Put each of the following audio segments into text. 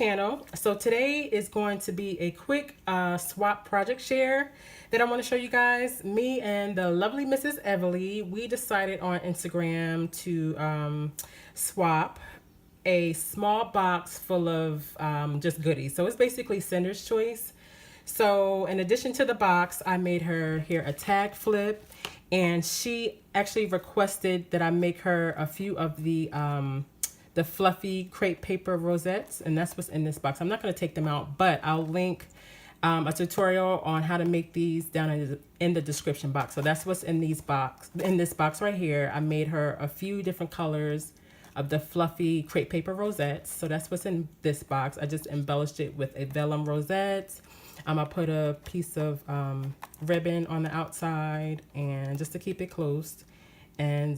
channel. So today is going to be a quick swap project share that I want to show you guys. Me and the lovely Mrs. Evally, we decided on Instagram to swap a small box full of just goodies. So it's basically Cinder's choice. So in addition to the box, I made her here a tag flip, and she actually requested that I make her a few of the fluffy crepe paper rosettes, and that's what's in this box. I'm not going to take them out, but I'll link a tutorial on how to make these down in the description box. So that's what's in this box right here. I made her a few different colors of the fluffy crepe paper rosettes. So that's what's in this box. I just embellished it with a Vellum Rosette. I put a piece of ribbon on the outside, and just to keep it closed. And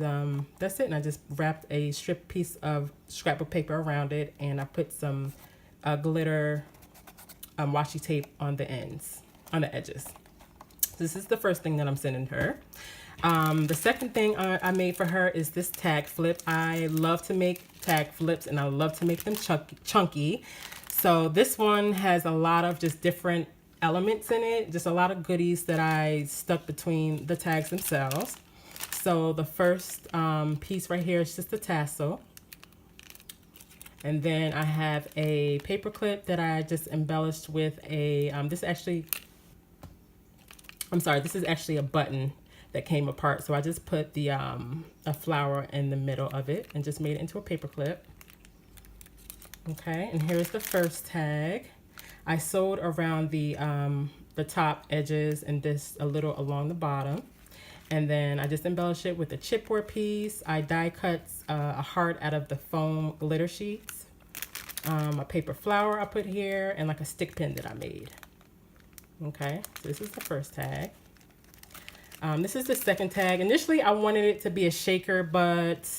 that's it. And I just wrapped a strip piece of scrapbook paper around it, and I put some glitter washi tape on the ends, on the edges. This is the first thing that I'm sending her. The second thing I made for her is this tag flip. I love to make tag flips, and I love to make them chunky. So this one has a lot of just different elements in it, just a lot of goodies that I stuck between the tags themselves. So the first piece right here is just a tassel. And then I have a paper clip that I just embellished with a, this is actually a button that came apart. So I just put the a flower in the middle of it and just made it into a paper clip. Okay, and here's the first tag. I sewed around the top edges and this a little along the bottom. And then I just embellished it with a chipboard piece. I die cut a heart out of the foam glitter sheets. A paper flower I put here, and like a stick pin that I made. Okay, so this is the first tag. This is the second tag. Initially, I wanted it to be a shaker, but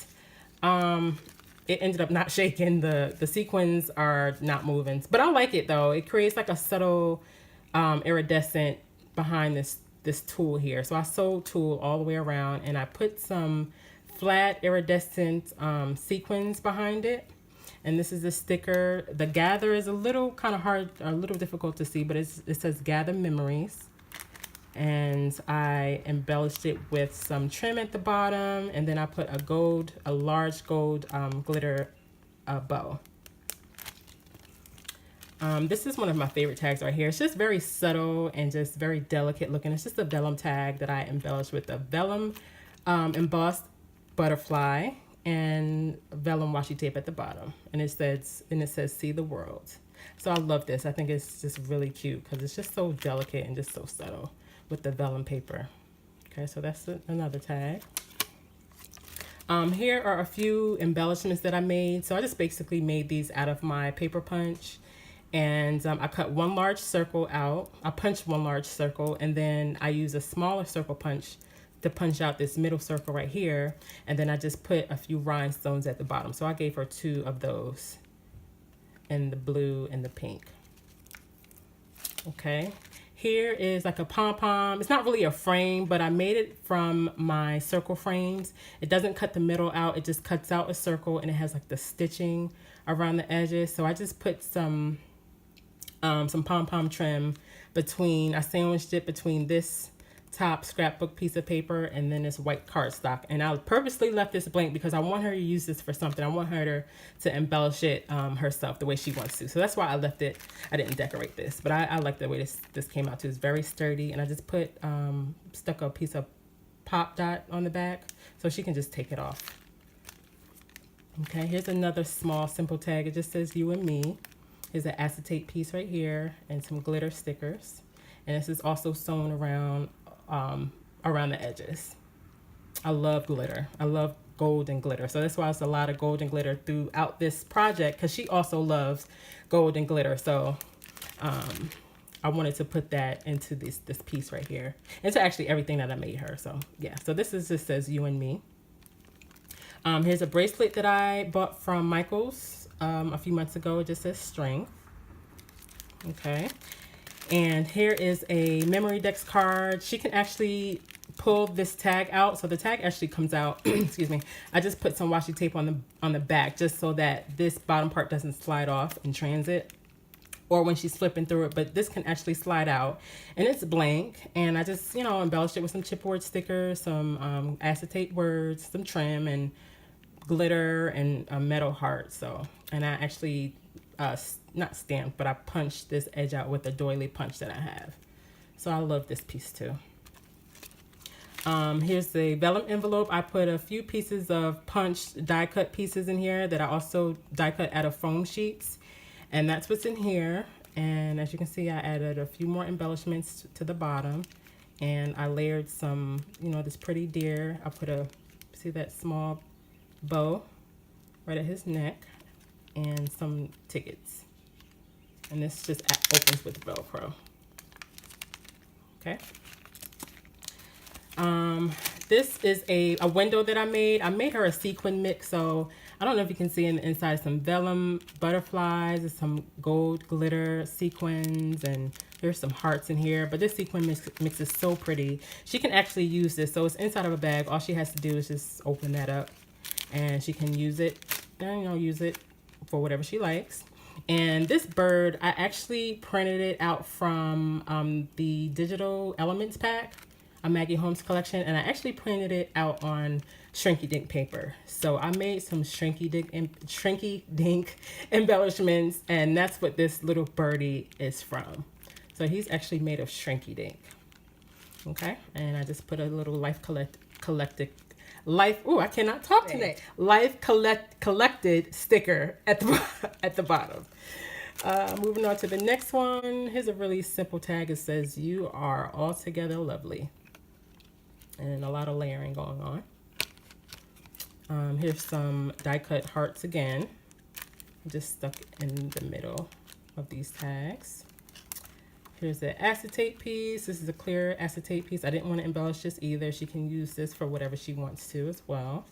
it ended up not shaking. The sequins are not moving. But I like it though. It creates like a subtle iridescent behind this tulle here. So I sewed tulle all the way around, and I put some flat iridescent sequins behind it. And this is the sticker. The gather is a little kind of hard, a little difficult to see, but it says Gather Memories. And I embellished it with some trim at the bottom, and then I put a large gold glitter bow. This is one of my favorite tags right here. It's just very subtle and just very delicate looking. It's just a vellum tag that I embellished with a vellum embossed butterfly and vellum washi tape at the bottom. And it says See the World. So I love this. I think it's just really cute because it's just so delicate and just so subtle with the vellum paper. Okay, so that's another tag. Here are a few embellishments that I made. So I just basically made these out of my paper punch. And I cut one large circle out. I punched one large circle, and then I used a smaller circle punch to punch out this middle circle right here. And then I just put a few rhinestones at the bottom. So I gave her 2 of those in the blue and the pink. Okay. Here is like a pom pom. It's not really a frame, but I made it from my circle frames. It doesn't cut the middle out. It just cuts out a circle, and it has like the stitching around the edges. So I just put some pom pom trim between. I sandwiched it between this top scrapbook piece of paper and then this white cardstock. And I purposely left this blank because I want her to use this for something. I want her to embellish it herself the way she wants to. So that's why I left it. I didn't decorate this, but I like the way this came out too. It's very sturdy, and I just put stuck a piece of pop dot on the back so she can just take it off. Okay, here's another small simple tag. It just says You and Me. Here's an acetate piece right here and some glitter stickers. And this is also sewn around the edges. I love glitter. I love gold and glitter. So that's why it's a lot of gold and glitter throughout this project, because she also loves gold and glitter. So I wanted to put that into this piece right here, into actually everything that I made her. So yeah, so this just says You and Me. Here's a bracelet that I bought from Michael's a few months ago. It just says Strength. Okay. And here is a memory dex card. She can actually pull this tag out. So the tag actually comes out, excuse me. I just put some washi tape on the back just so that this bottom part doesn't slide off in transit. or when she's flipping through it, but this can actually slide out, and it's blank. And I just, you know, embellished it with some chipboard stickers, some acetate words, some trim, and glitter, and a metal heart. So, and I actually not stamped, but I punched this edge out with a doily punch that I have. So I love this piece too. Here's the vellum envelope. I put a few pieces of punched die cut pieces in here that I also die cut out of foam sheets, and that's what's in here. And as you can see, I added a few more embellishments to the bottom, and I layered some, you know, this pretty deer. I put a, see that small bow right at his neck, and some tickets, and this just opens with Velcro. Okay. This is a window that I made. I made her a sequin mix, so I don't know if you can see in the inside some vellum butterflies and some gold glitter sequins, and there's some hearts in here. But this sequin mix is so pretty. She can actually use this, so it's inside of a bag. All she has to do is just open that up, and she can use it, and, you know, use it for whatever she likes. And this bird, I actually printed it out from the Digital Elements pack, a Maggie Holmes collection, and I actually printed it out on Shrinky Dink paper. So I made some Shrinky Dink embellishments, and that's what this little birdie is from. So he's actually made of Shrinky Dink. Okay, and I just put a little life collected sticker at the bottom. Moving on to the next one. Here's a really simple tag. It says, "You are altogether lovely." And a lot of layering going on. Here's some die cut hearts again, just stuck in the middle of these tags. Here's the acetate piece. This is a clear acetate piece. I didn't want to embellish this either. She can use this for whatever she wants to as well.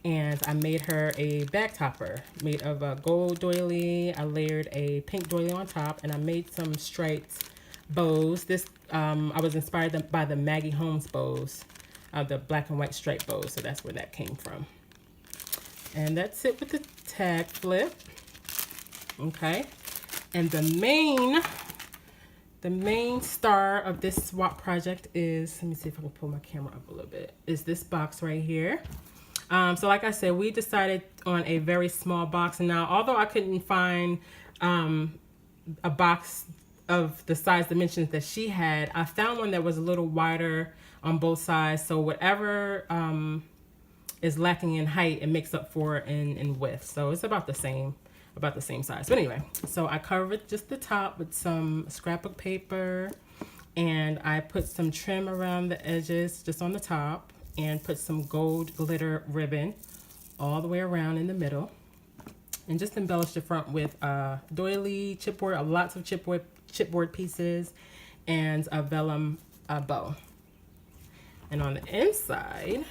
And I made her a bag topper made of a gold doily. I layered a pink doily on top, and I made some striped bows. This I was inspired by the Maggie Holmes bows, the black and white striped bows, so that's where that came from. And that's it with the tag flip. Okay, and the main star of this swap project is, let me see if I can pull my camera up a little bit, is this box right here. So like I said, we decided on a very small box. And now, although I couldn't find a box of the size dimensions that she had, I found one that was a little wider on both sides. So whatever is lacking in height, it makes up for in width. So it's about the same size. But anyway, so I covered just the top with some scrapbook paper, and I put some trim around the edges just on the top, and put some gold glitter ribbon all the way around in the middle, and just embellished the front with doily, chipboard, lots of chipboard pieces, and a vellum bow. And on the inside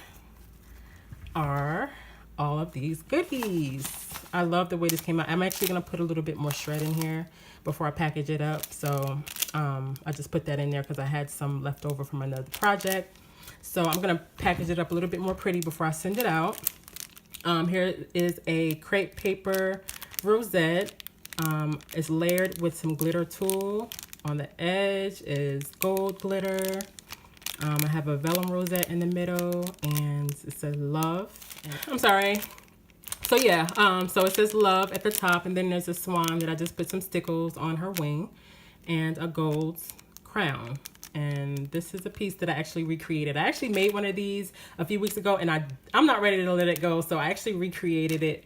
are all of these goodies. I love the way this came out. I'm actually gonna put a little bit more shred in here before I package it up. So I just put that in there because I had some left over from another project. So I'm gonna package it up a little bit more pretty before I send it out. Here is a crepe paper rosette. It's layered with some glitter tulle. On the edge is gold glitter. I have a vellum rosette in the middle, and it says love. I'm sorry. So yeah, so it says love at the top, and then there's a swan that I just put some stickles on her wing, and a gold crown. And this is a piece that I actually recreated. I actually made one of these a few weeks ago, and I'm not ready to let it go, so I actually recreated it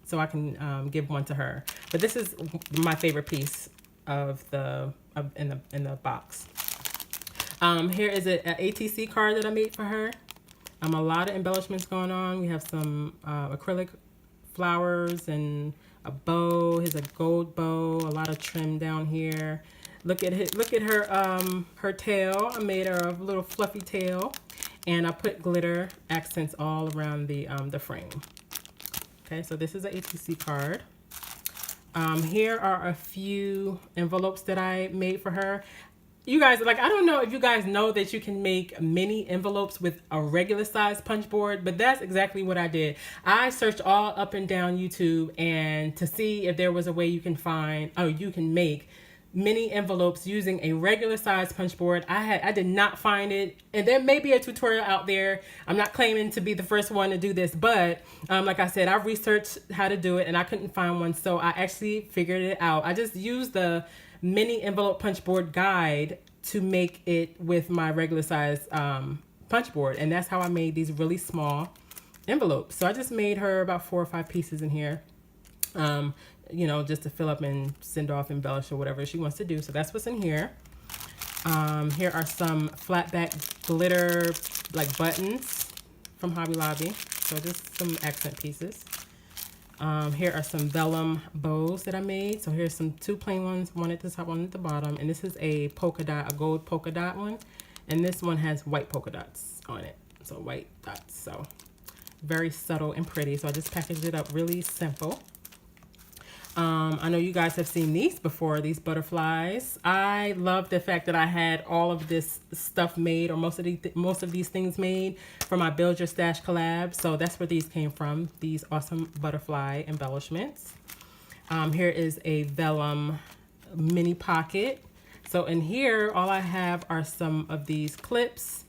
so I can give one to her. But this is my favorite piece in the box. Here is an ATC card that I made for her. A lot of embellishments going on. We have some acrylic flowers and a bow. Here's a gold bow. A lot of trim down here. Look at her tail. I made her a little fluffy tail, and I put glitter accents all around the frame. Okay, so this is an ATC card. Here are a few envelopes that I made for her. You guys, like, I don't know if you guys know that you can make mini envelopes with a regular size punch board, but that's exactly what I did. I searched all up and down YouTube and to see if there was a way you can find, oh, you can make mini envelopes using a regular size punch board. I did not find it, and there may be a tutorial out there. I'm not claiming to be the first one to do this, but like I said, I researched how to do it and I couldn't find one, so I actually figured it out. I just used the mini envelope punch board guide to make it with my regular size punch board, and that's how I made these really small envelopes. So I just made her about 4 or 5 pieces in here, you know, just to fill up and send off, embellish, or whatever she wants to do. So that's what's in here. Here are some flat back glitter like buttons from Hobby Lobby, so just some accent pieces. Here are some Vellum Bows that I made. So here's some 2 plain ones, one at the top, one at the bottom. And this is a polka dot, a gold polka dot one. And this one has white polka dots on it. So white dots. So very subtle and pretty. So I just packaged it up really simple. I know you guys have seen these before, these butterflies. I love the fact that I had all of this stuff made, or most of these things made for my Build Your Stash collab. So that's where these came from, these awesome butterfly embellishments. Here is a vellum mini pocket. So in here, all I have are some of these clips,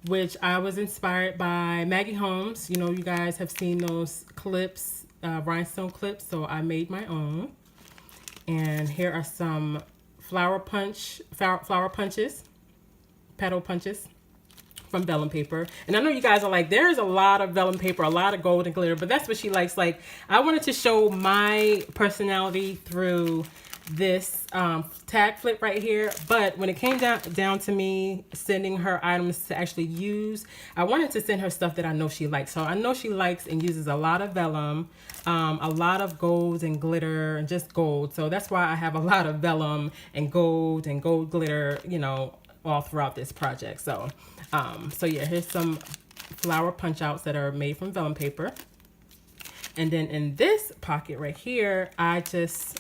which I was inspired by Maggie Holmes. You know, you guys have seen those clips, rhinestone clips, so I made my own. And here are some flower punches, petal punches from vellum paper. And I know you guys are like, there's a lot of vellum paper, a lot of gold and glitter, but that's what she likes. Like, I wanted to show my personality through this tag flip right here, but when it came down to me sending her items to actually use, I wanted to send her stuff that I know she likes. So I know she likes and uses a lot of vellum, a lot of gold and glitter, and just gold. So that's why I have a lot of vellum and gold glitter, you know, all throughout this project. So so yeah, here's some flower punch outs that are made from vellum paper. And then in this pocket right here, I just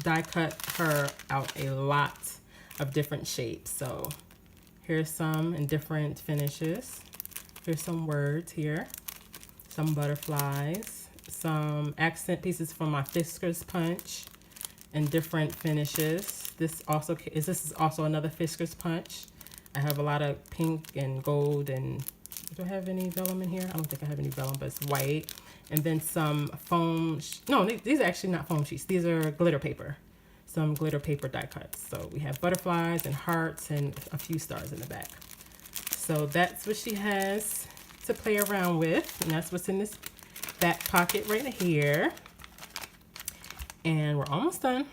die cut her out a lot of different shapes. So here's some in different finishes. Here's some words here, some butterflies, some accent pieces from my Fisker's punch in different finishes. This is also another Fisker's punch. I have a lot of pink and gold, and do I have any vellum in here? I don't think I have any vellum, but it's white. And then some foam, no, these are actually not foam sheets. These are glitter paper, some glitter paper die cuts. So we have butterflies and hearts and a few stars in the back. So that's what she has to play around with. And that's what's in this back pocket right here. And we're almost done.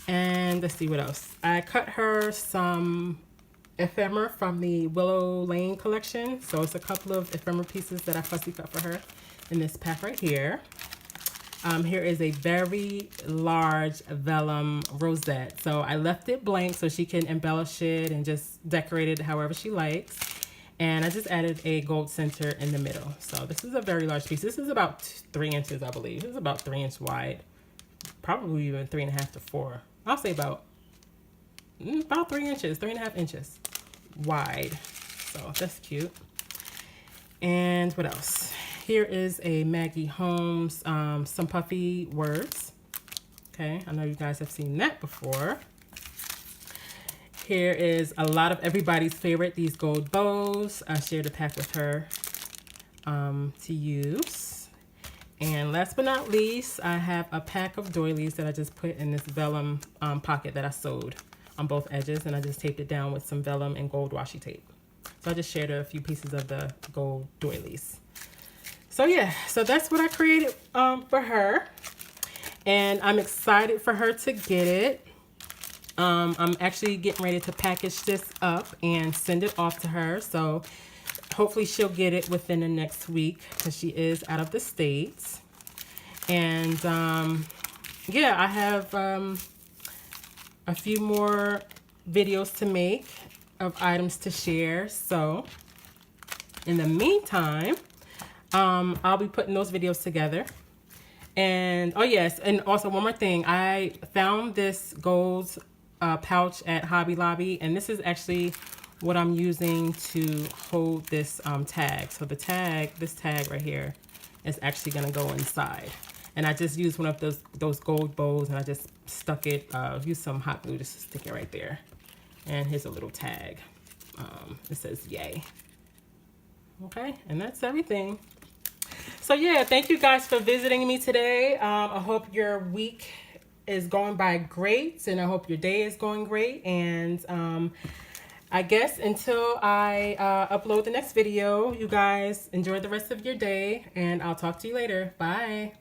And let's see what else. I cut her some ephemera from the Willow Lane collection. So it's a couple of ephemera pieces that I fussy cut for her in this pack right here. Here is a very large Vellum Rosette. So I left it blank so she can embellish it and just decorate it however she likes. And I just added a gold center in the middle. So this is a very large piece. This is about 3 inches, I believe. This is about 3 inches wide. Probably even 3.5 to 4. I'll say about 3 inches, 3.5 inches wide. So that's cute. And what else? Here is a Maggie Holmes, some puffy words. Okay, I know you guys have seen that before. Here is a lot of everybody's favorite, these gold bows. I shared a pack with her to use. And last but not least, I have a pack of doilies that I just put in this vellum pocket that I sewed on both edges, and I just taped it down with some vellum and gold washi tape. So I just shared a few pieces of the gold doilies. So yeah, so that's what I created for her, and I'm excited for her to get it. I'm actually getting ready to package this up and send it off to her. So hopefully she'll get it within the next week because she is out of the States. And yeah, I have a few more videos to make of items to share. So in the meantime, I'll be putting those videos together. And oh yes, and also one more thing, I found this gold pouch at Hobby Lobby, and this is actually what I'm using to hold this tag. So the tag, this tag right here, is actually gonna go inside. And I just used one of those gold bows, and I just stuck it, used some hot glue just to stick it right there. And here's a little tag. It says yay. Okay, and that's everything. So yeah, thank you guys for visiting me today. I hope your week is going by great, and I hope your day is going great. And I guess until I upload the next video, you guys enjoy the rest of your day, and I'll talk to you later. Bye.